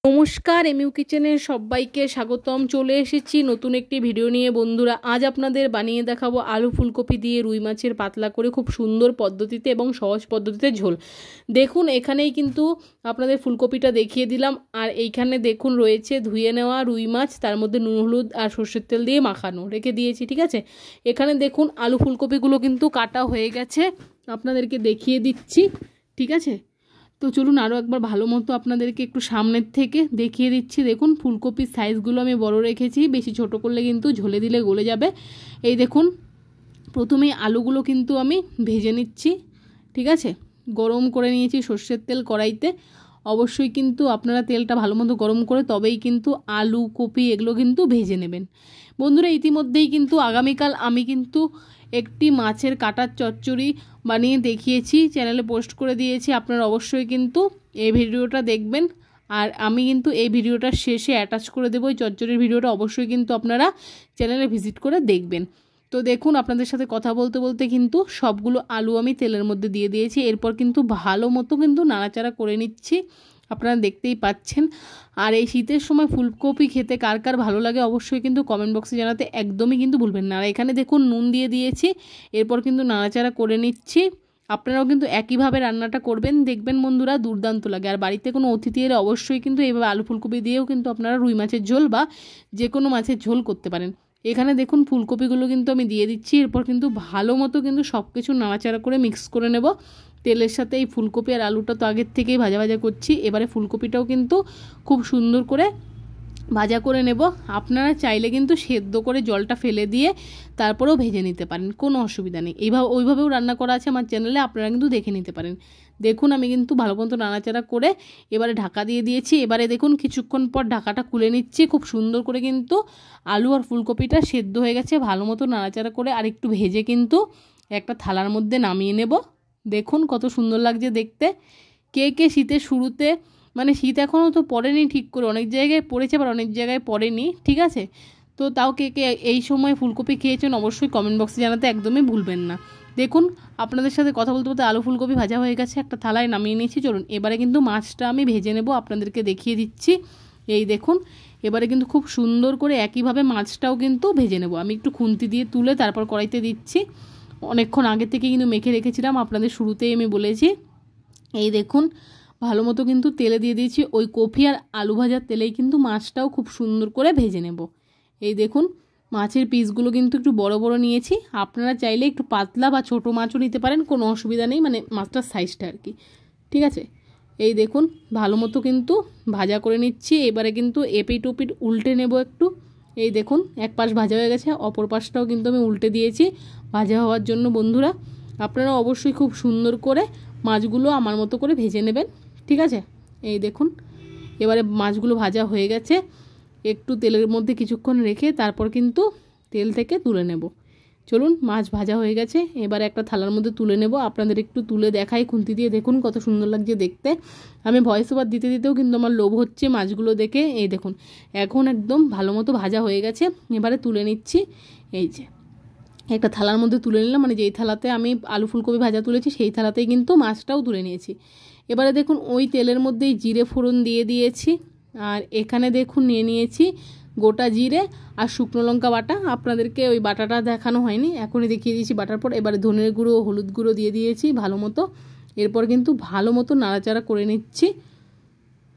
নমস্কার, এমইউ কিচেনে সবাইকে স্বাগতম। চলে এসেছি নতুন একটি ভিডিও নিয়ে বন্ধুরা। আজ আপনাদের বানিয়ে দেখাবো আলু ফুলকপি দিয়ে রুই মাছের পাতলা করে খুব সুন্দর পদ্ধতিতে এবং সহজ পদ্ধতিতে ঝোল। দেখুন এখানেই কিন্তু আপনাদের ফুলকপিটা দেখিয়ে দিলাম, আর এইখানে দেখুন রয়েছে ধুয়ে নেওয়া রুই মাছ, তার মধ্যে নুন হলুদ আর সর্ষের তেল দিয়ে মাখানো রেখে দিয়েছি। ঠিক আছে, এখানে দেখুন আলু ফুলকপিগুলো কিন্তু কাটা হয়ে গেছে, আপনাদেরকে দেখিয়ে দিচ্ছি। ঠিক আছে, তো চলুন আরও একবার ভালো মতো আপনাদেরকে একটু সামনের থেকে দেখিয়ে দিচ্ছি। দেখুন ফুলকপির সাইজগুলো আমি বড় রেখেছি, বেশি ছোট করলে কিন্তু ঝোলে দিলে গলে যাবে। এই দেখুন প্রথমেই আলুগুলো কিন্তু আমি ভেজে নিচ্ছি। ঠিক আছে, গরম করে নিয়েছি সর্ষের তেল কড়াইতে। অবশ্যই কিন্তু আপনারা তেলটা ভালো মতো গরম করে তবেই কিন্তু আলু কপি এগুলো কিন্তু ভেজে নেবেন বন্ধুরা। ইতিমধ্যেই কিন্তু আগামীকাল আমি কিন্তু একটি মাছের কাটার চচ্চড়ি বানিয়ে দেখিয়েছি, চ্যানেলে পোস্ট করে দিয়েছি। আপনারা অবশ্যই কিন্তু এই ভিডিওটা দেখবেন, আর আমি কিন্তু এই ভিডিওটার শেষে অ্যাটাচ করে দেবো এই চচ্চড়ির ভিডিওটা। অবশ্যই কিন্তু আপনারা চ্যানেলে ভিজিট করে দেখবেন। তো দেখুন আপনাদের সাথে কথা বলতে বলতে কিন্তু সবগুলো আলু আমি তেলের মধ্যে দিয়ে দিয়েছি। এরপর কিন্তু ভালো মতো কিন্তু নাড়াচাড়া করে নিচ্ছি, আপনারা দেখতেই পাচ্ছেন। আর এই শীতের সময় ফুলকপি খেতে কার কার ভালো লাগে অবশ্যই কিন্তু কমেন্ট বক্সে জানাতে একদমই কিন্তু ভুলবেন না। আর এখানে দেখুন নুন দিয়ে দিয়েছি, এরপর কিন্তু নাড়াচাড়া করে নিচ্ছি। আপনারাও কিন্তু একইভাবে রান্নাটা করবেন, দেখবেন বন্ধুরা দুর্দান্ত লাগে। আর বাড়িতে কোনো অতিথি এলে অবশ্যই কিন্তু এইভাবে আলু ফুলকপি দিয়েও কিন্তু আপনারা রুই মাছের ঝোল বা যে কোনো মাছের ঝোল করতে পারেন। এখানে দেখুন ফুলকপিগুলো কিন্তু আমি দিয়ে দিচ্ছি, এরপর কিন্তু ভালো মতো কিন্তু সব কিছু নাড়াচাড়া করে মিক্স করে নেব তেলের সাথে। এই ফুলকপি আর আলুটা তো আগের থেকেই ভাজা ভাজা করছি, এবারে ফুলকপিটাও কিন্তু খুব সুন্দর করে ভাজা করে নেব। আপনারা চাইলে কিন্তু সেদ্ধ করে জলটা ফেলে দিয়ে তারপরেও ভেজে নিতে পারেন, কোনো অসুবিধা নেই। ওইভাবেও রান্না করা আছে আমার চ্যানেলে, আপনারা কিন্তু দেখে নিতে পারেন। দেখুন আমি কিন্তু ভালো মতো নাড়াচাড়া করে এবারে ঢাকা দিয়ে দিয়েছি। এবারে দেখুন কিছুক্ষণ পর ঢাকাটা খুলে নিচ্ছি। খুব সুন্দর করে কিন্তু আলু আর ফুলকপিটা সেদ্ধ হয়ে গেছে। ভালো মতো নাড়াচাড়া করে আর একটু ভেজে কিন্তু একটা থালার মধ্যে নামিয়ে নেব। দেখুন কত সুন্দর লাগছে দেখতে। কে কে শীতের শুরুতে, মানে শীত এখনও তো পড়েনি ঠিক করে, অনেক জায়গায় পড়েছে আবার অনেক জায়গায় পড়েনি। ঠিক আছে, তো তাও কে কে এই সময় ফুলকপি খেয়েছেন অবশ্যই কমেন্ট বক্সে জানাতে একদমই ভুলবেন না। দেখুন আপনাদের সাথে কথা বলতে বলতে আলু ফুলকপি ভাজা হয়ে গেছে, একটা থালায় নামিয়ে নিয়েছি। চলুন এবারে কিন্তু মাছটা আমি ভেজে নেব, আপনাদেরকে দেখিয়ে দিচ্ছি। এই দেখুন এবারে কিন্তু খুব সুন্দর করে একইভাবে মাছটাও কিন্তু ভেজে নেব। আমি একটু খুন্তি দিয়ে তুলে তারপর কড়াইতে দিচ্ছি। অনেকক্ষণ আগে থেকে কিন্তু মেখে রেখেছিলাম, আপনাদের শুরুতেই আমি বলেছি। এই দেখুন ভালো মতো কিন্তু তেলে দিয়ে দিয়েছি, ওই কপি আর আলু ভাজার তেলেই কিন্তু মাছটাও খুব সুন্দর করে ভেজে নেব। এই দেখুন মাছের পিসগুলো কিন্তু একটু বড় বড় নিয়েছি, আপনারা চাইলে একটু পাতলা বা ছোটো মাছও নিতে পারেন, কোনো অসুবিধা নেই, মানে মাছটার সাইজটা আর কি। ঠিক আছে, এই দেখুন ভালো মতো কিন্তু ভাজা করে নিচ্ছি। এবারে কিন্তু এপিট ওপিট উল্টে নেব একটু। এই দেখুন এক পাশ ভাজা হয়ে গেছে, অপর পাশটাও কিন্তু আমি উল্টে দিয়েছি ভাজা হওয়ার জন্য। বন্ধুরা আপনারা অবশ্যই খুব সুন্দর করে মাছগুলো আমার মতো করে ভেজে নেবেন। ঠিক আছে, এই দেখুন এবারে মাছগুলো ভাজা হয়ে গেছে, একটু তেলের মধ্যে কিছুক্ষণ রেখে তারপর কিন্তু তেল থেকে তুলে নেব। চলুন মাছ ভাজা হয়ে গেছে, এবারে একটা থালার মধ্যে তুলে নেব। আপনাদের একটু তুলে দেখাই খুন্তি দিয়ে, দেখুন কত সুন্দর লাগছে দেখতে। আমি ভয়েস ওভার দিতে দিতেও কিন্তু আমার লোভ হচ্ছে মাছগুলো দেখে। এই দেখুন এখন একদম ভালো মতো ভাজা হয়ে গেছে, এবারে তুলে নিচ্ছি। এই যে একটা থালার মধ্যে তুলে নিলাম, মানে যেই থালাতে আমি আলু ফুলকপি ভাজা তুলেছি সেই থালাতেই কিন্তু মাছটাও তুলে নিয়েছি। এবারে দেখুন ওই তেলের মধ্যেই জিরে ফোড়ন দিয়ে দিয়েছি, আর এখানে দেখুন নিয়ে নিয়েছি গোটা জিরে আর শুকনো লঙ্কা বাটা। আপনাদেরকে ওই বাটাটা দেখানো হয়নি, এখনই দেখিয়ে দিয়েছি বাটার পর। এবারে ধনের গুঁড়ো হলুদ গুঁড়ো দিয়ে দিয়েছি ভালো মতো, এরপর কিন্তু ভালো মতো নাড়াচাড়া করে নিচ্ছি।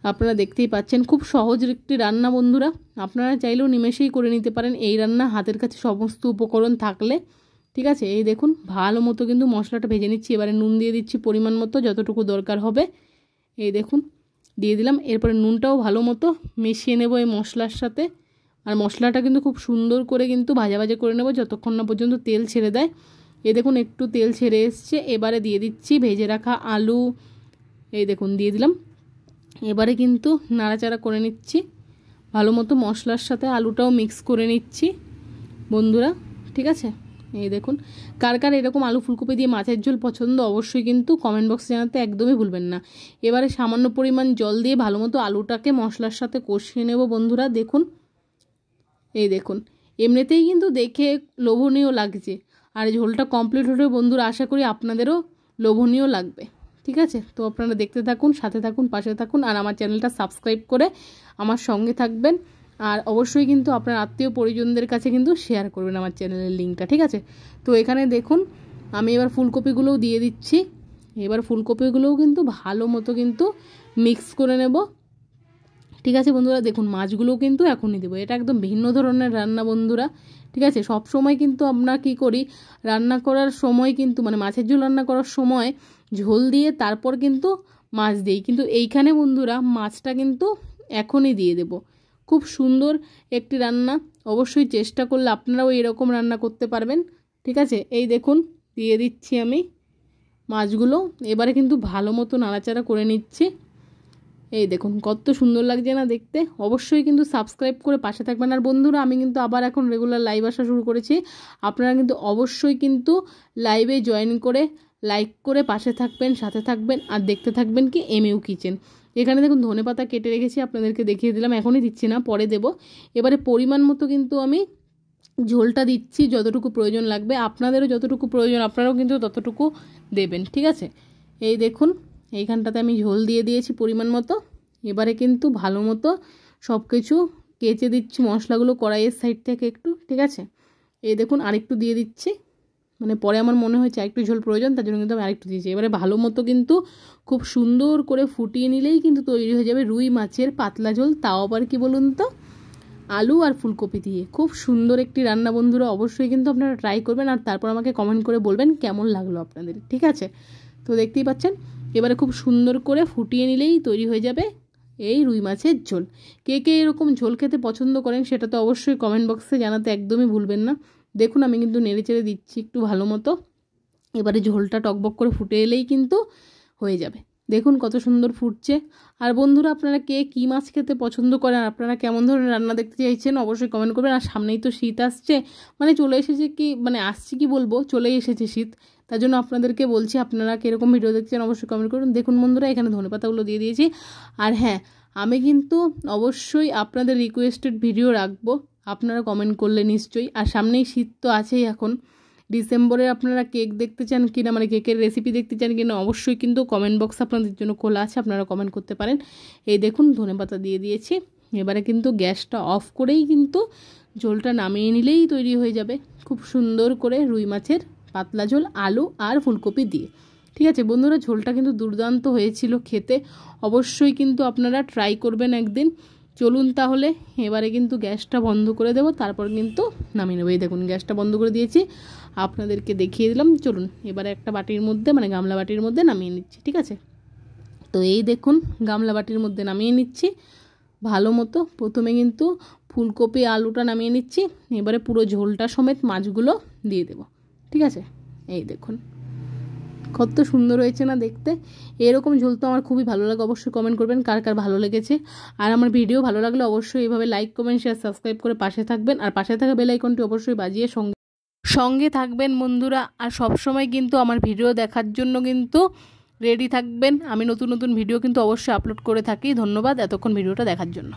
আপনারা দেখতেই পাচ্ছেন খুব সহজ একটি রান্না বন্ধুরা, আপনারা চাইলেও নিমেষেই করে নিতে পারেন এই রান্না হাতের কাছে সমস্ত উপকরণ থাকলে। ঠিক আছে, এই দেখুন ভালো মতো কিন্তু মশলাটা ভেজে নিচ্ছি। এবারে নুন দিয়ে দিচ্ছি পরিমাণ মতো, যতটুকু দরকার হবে। এই দেখুন দিয়ে দিলাম, এরপরে নুনটাও ভালো মতো মিশিয়ে নেব এই মশলার সাথে। আর মশলাটা কিন্তু খুব সুন্দর করে কিন্তু ভাজা ভাজা করে নেব যতক্ষণ না পর্যন্ত তেল ছেড়ে দেয়। এই দেখুন একটু তেল ছেড়ে এসছে, এবারে দিয়ে দিচ্ছি ভেজে রাখা আলু। এই দেখুন দিয়ে দিলাম, এবারে কিন্তু নাড়াচাড়া করে নিচ্ছি ভালো মতো, মশলার সাথে আলুটাও মিক্স করে নিচ্ছি বন্ধুরা। ঠিক আছে, এই দেখুন কার কার এরকম আলু ফুলকপি দিয়ে মাছের ঝোল পছন্দ অবশ্যই কিন্তু কমেন্ট বক্সে জানাতে একদমই ভুলবেন না। এবারে সামান্য পরিমাণ জল দিয়ে ভালো মতো আলুটাকে মশলার সাথে কষিয়ে নেব বন্ধুরা। দেখুন এই দেখুন এমনিতেই কিন্তু দেখে লোভনীয় লাগছে, আর ঝোলটা কমপ্লিট হলে বন্ধুরা আশা করি আপনাদেরও লোভনীয় লাগবে। ঠিক আছে। তো আপনারা দেখতে থাকুন, সাথে থাকুন, পাশে থাকুন, আর আমার চ্যানেলটা সাবস্ক্রাইব করে আমার সঙ্গে থাকবেন। আর অবশ্যই কিন্তু আপনার আত্মীয় পরিজনদের কাছে কিন্তু শেয়ার করবেন আমার চ্যানেলের লিঙ্কটা, ঠিক আছে। তো এখানে দেখুন আমি এবার ফুলকপিগুলোও দিয়ে দিচ্ছি। এবার ফুলকপিগুলোও কিন্তু ভালো মতো কিন্তু মিক্স করে নেব, ঠিক আছে বন্ধুরা। দেখুন মাছগুলোও কিন্তু এখনই দেবো, এটা একদম ভিন্ন ধরনের রান্না বন্ধুরা, ঠিক আছে। সব সময় কিন্তু আমরা কি করি, রান্না করার সময় কিন্তু মানে মাছের ঝোল রান্না করার সময় ঝোল দিয়ে তারপর কিন্তু মাছ দিই, কিন্তু এইখানে বন্ধুরা মাছটা কিন্তু এখনই দিয়ে দেব। খুব সুন্দর একটি রান্না, অবশ্যই চেষ্টা করলে আপনারাও এরকম রান্না করতে পারবেন, ঠিক আছে। এই দেখুন দিয়ে দিচ্ছি আমি মাছগুলো, এবারে কিন্তু ভালো মতো নাড়াচাড়া করে নিচ্ছি। এই দেখুন কত সুন্দর লাগছে না দেখতে। অবশ্যই কিন্তু সাবস্ক্রাইব করে পাশে থাকবেন। আর বন্ধুরা আমি কিন্তু আবার এখন রেগুলার লাইভ আসা শুরু করেছি, আপনারা কিন্তু অবশ্যই কিন্তু লাইভে জয়েন করে লাইক করে পাশে থাকবেন, সাথে থাকবেন, আর দেখতে থাকবেন কি এমইউ কিচেন। এখানে দেখুন ধনেপাতা কেটে রেখেছি, আপনাদেরকে দেখিয়ে দিলাম, এখনই দিচ্ছি না, পরে দেব। এবারে পরিমাণ মতো কিন্তু আমি ঝোলটা দিচ্ছি, যতটুকু প্রয়োজন লাগবে, আপনাদেরও যতটুকু প্রয়োজন আপনারাও কিন্তু ততটুকু দেবেন, ঠিক আছে। এই দেখুন এইখানটাতে আমি ঝোল দিয়ে দিয়েছি পরিমাণ মতো। এবারে কিন্তু ভালো মতো সব কিছু কেচে দিচ্ছি মশলাগুলো কড়াইয়ের সাইড থেকে একটু, ঠিক আছে। এই দেখুন আরেকটু দিয়ে দিচ্ছি, মানে পরে আমার মনে হয়েছে আরেকটু ঝোল প্রয়োজন, তার জন্য কিন্তু আমি আরেকটু দিয়েছি। এবারে ভালো মতো কিন্তু খুব সুন্দর করে ফুটিয়ে নিলেই কিন্তু তৈরি হয়ে যাবে রুই মাছের পাতলা ঝোল, তাও আবার কি বলুন তো আলু আর ফুলকপি দিয়ে। খুব সুন্দর একটি রান্না বন্ধুরা, অবশ্যই কিন্তু আপনারা ট্রাই করবেন, আর তারপর আমাকে কমেন্ট করে বলবেন কেমন লাগলো আপনাদের, ঠিক আছে। তো দেখতেই পাচ্ছেন এবারে খুব সুন্দর করে ফুটিয়ে নিলেই তৈরি হয়ে যাবে এই রুই মাছের ঝোল। কে কে এরকম ঝোল খেতে পছন্দ করেন সেটা তো অবশ্যই কমেন্ট বক্সে জানাতে একদমই ভুলবেন না। দেখুন আমি কিন্তু নেড়ে চেড়ে দিচ্ছি একটু ভালো মতো। এবারে ঝোলটা টকবক করে ফুটে এলেই কিন্তু হয়ে যাবে। দেখুন কত সুন্দর ফুটছে। আর বন্ধুরা আপনারা কে কী মাছ খেতে পছন্দ করেন, আপনারা কেমন ধরনের রান্না দেখতে চাইছেন অবশ্যই কমেন্ট করবেন। আর সামনেই তো শীত আসছে, মানে চলে এসেছে কি মানে আসছে কি বলবো, চলেই এসেছে শীত, তার জন্য আপনাদেরকে বলছি আপনারা কীরকম ভিডিও দেখছেন অবশ্যই কমেন্ট করুন। দেখুন বন্ধুরা এখানে ধনেপাতাগুলো দিয়ে দিয়েছি। আর হ্যাঁ আমি কিন্তু অবশ্যই আপনাদের রিকোয়েস্টেড ভিডিও রাখবো, আপনারা কমেন্ট করলে নিশ্চয়ই। আর সামনেই শীত তো আছেই, এখন ডিসেম্বরে আপনারা কেক দেখতে চান কিনা, মানে কেকের রেসিপি দেখতে চান কিনা, অবশ্যই কিন্তু কমেন্ট বক্স আপনাদের জন্য খোলা আছে, আপনারা কমেন্ট করতে পারেন। এই দেখুন ধনেপাতা দিয়ে দিয়েছি। এবারে কিন্তু গ্যাসটা অফ করেই কিন্তু ঝোলটা নামিয়ে নিলেই তৈরি হয়ে যাবে খুব সুন্দর করে রুই মাছের পাতলা ঝোল আলু আর ফুলকপি দিয়ে, ঠিক আছে বন্ধুরা। ঝোলটা কিন্তু দুর্দান্ত হয়েছিল খেতে, অবশ্যই কিন্তু আপনারা ট্রাই করবেন একদিন। চলুন তাহলে এবারে কিন্তু গ্যাসটা বন্ধ করে দেব, তারপর কিন্তু নামিয়ে নেব। এই দেখুন গ্যাসটা বন্ধ করে দিয়েছি, আপনাদেরকে দেখিয়ে দিলাম। চলুন এবারে একটা বাটির মধ্যে মানে গামলা বাটির মধ্যে নামিয়ে নিচ্ছি, ঠিক আছে। তো এই দেখুন গামলা বাটির মধ্যে নামিয়ে নিচ্ছি ভালো মতো। প্রথমে কিন্তু ফুলকপি আলুটা নামিয়ে নিচ্ছি, এবারে পুরো ঝোলটা সমেত মাছগুলো দিয়ে দেব, ঠিক আছে। এই দেখুন কত সুন্দর হয়েছে না দেখতে। এরকম ঝোল তো আমার খুবই ভালো লাগে, অবশ্যই কমেন্ট করবেন কার কার ভালো লেগেছে। আর আমার ভিডিও ভালো লাগলে অবশ্যই এইভাবে লাইক কমেন্ট শেয়ার সাবস্ক্রাইব করে পাশে থাকবেন, আর পাশে থাকা বেল আইকনটি অবশ্যই বাজিয়ে সঙ্গে থাকবেন বন্ধুরা। আর সব সময় কিন্তু আমার ভিডিও দেখার জন্য কিন্তু রেডি থাকবেন, আমি নতুন নতুন ভিডিও কিন্তু অবশ্যই আপলোড করে থাকি। ধন্যবাদ এতক্ষণ ভিডিওটা দেখার জন্য।